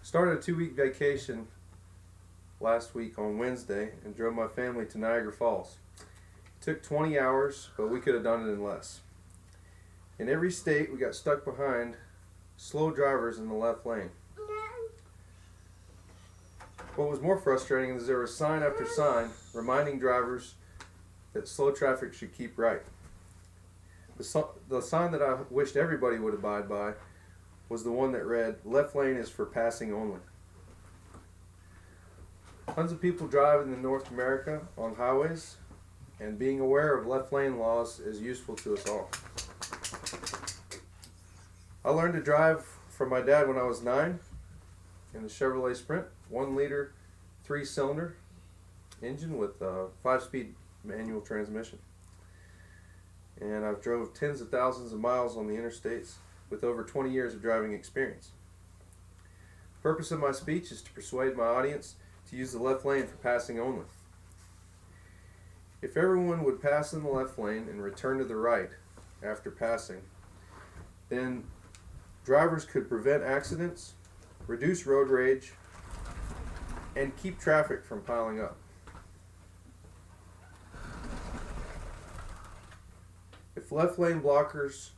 Started a 2 week vacation last week on Wednesday and drove my family to Niagara Falls. It took 20 hours, but we could have done it in less. In every state, we got stuck behind slow drivers in the left lane. What was more frustrating is there was sign after sign reminding drivers that slow traffic should keep right. The sign that I wished everybody would abide by was the one that read, "Left lane is for passing only." Tons of people drive in North America on highways, and being aware of left lane laws is useful to us all. I learned to drive from my dad when I was 9 in the Chevrolet Sprint, 1 liter, 3-cylinder engine with a 5-speed manual transmission. And I've drove tens of thousands of miles on the interstates with over 20 years of driving experience. The purpose of my speech is to persuade my audience to use the left lane for passing only. If everyone would pass in the left lane and return to the right after passing, then drivers could prevent accidents, reduce road rage, and keep traffic from piling up. If left lane blockers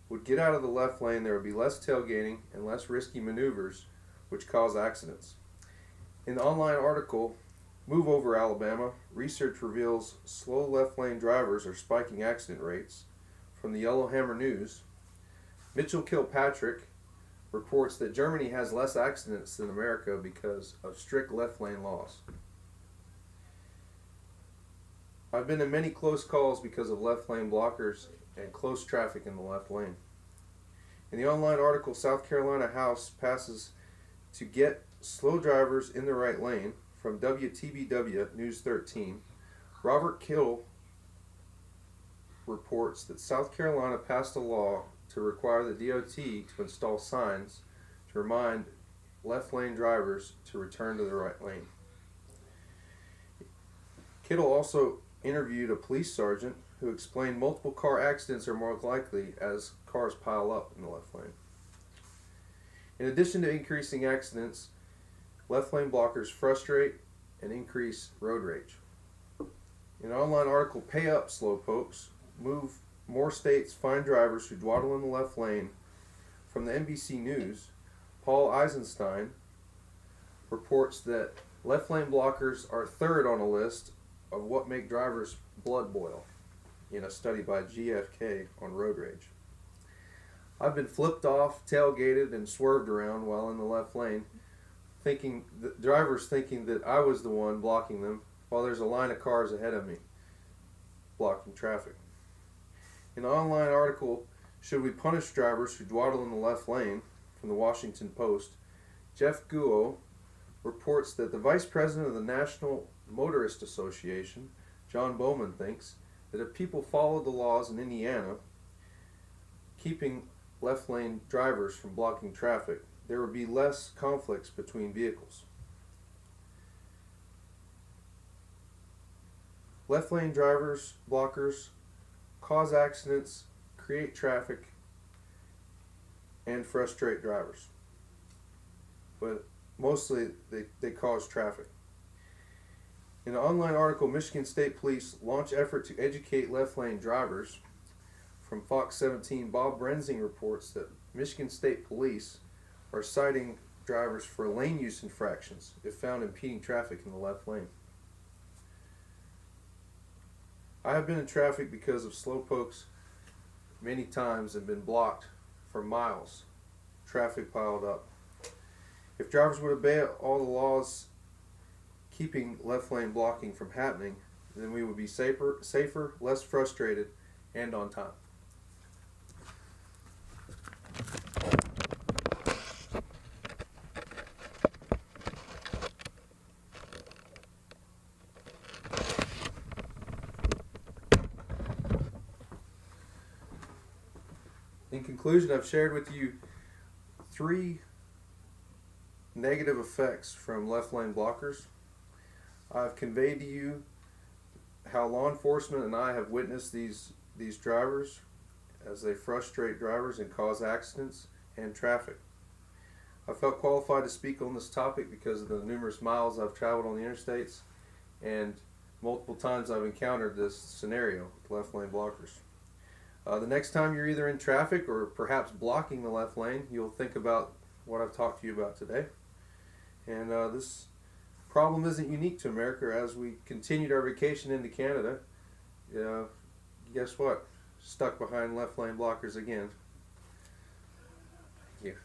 would get out of the left lane, there would be less tailgating and less risky maneuvers which cause accidents. In the online article, Move Over Alabama, research reveals slow left lane drivers are spiking accident rates. From the Yellowhammer News, Mitchell Kilpatrick reports that Germany has less accidents than America because of strict left lane laws. I've been in many close calls because of left lane blockers and close traffic in the left lane. In the online article, South Carolina House passes to get slow drivers in the right lane, from WTBW News 13, Robert Kittle reports that South Carolina passed a law to require the DOT to install signs to remind left lane drivers to return to the right lane. Kittle also interviewed a police sergeant who explained multiple car accidents are more likely as cars pile up in the left lane. In addition to increasing accidents, left lane blockers frustrate and increase road rage. In an online article, Pay Up Slowpokes, More States Find Drivers Who Dawdle in the Left Lane, from the NBC News, Paul Eisenstein reports that left lane blockers are third on a list of what make drivers' blood boil in a study by GFK on road rage. I've been flipped off, tailgated, and swerved around while in the left lane, drivers thinking that I was the one blocking them while there's a line of cars ahead of me blocking traffic. In an online article, Should We Punish Drivers Who Dawdle in the Left Lane, from the Washington Post, Jeff Guo reports that the vice president of the National Motorist Association, John Bowman, thinks that if people followed the laws in Indiana keeping left lane drivers from blocking traffic, there would be less conflicts between vehicles. Left lane drivers, blockers, cause accidents, create traffic, and frustrate drivers. But mostly they cause traffic. In an online article, Michigan State Police launch effort to educate left lane drivers. From Fox 17, Bob Brenzing reports that Michigan State Police are citing drivers for lane use infractions if found impeding traffic in the left lane. I have been in traffic because of slowpokes many times and been blocked for miles. Traffic piled up. If drivers would obey all the laws keeping left lane blocking from happening, then we would be safer, less frustrated, and on time. In conclusion, I've shared with you 3 negative effects from left lane blockers. I've conveyed to you how law enforcement and I have witnessed these drivers as they frustrate drivers and cause accidents and traffic. I felt qualified to speak on this topic because of the numerous miles I've traveled on the interstates, and multiple times I've encountered this scenario with left lane blockers. The next time you're either in traffic or perhaps blocking the left lane, you'll think about what I've talked to you about today. And this problem isn't unique to America. As we continued our vacation into Canada, guess what? Stuck behind left lane blockers again. Thank you.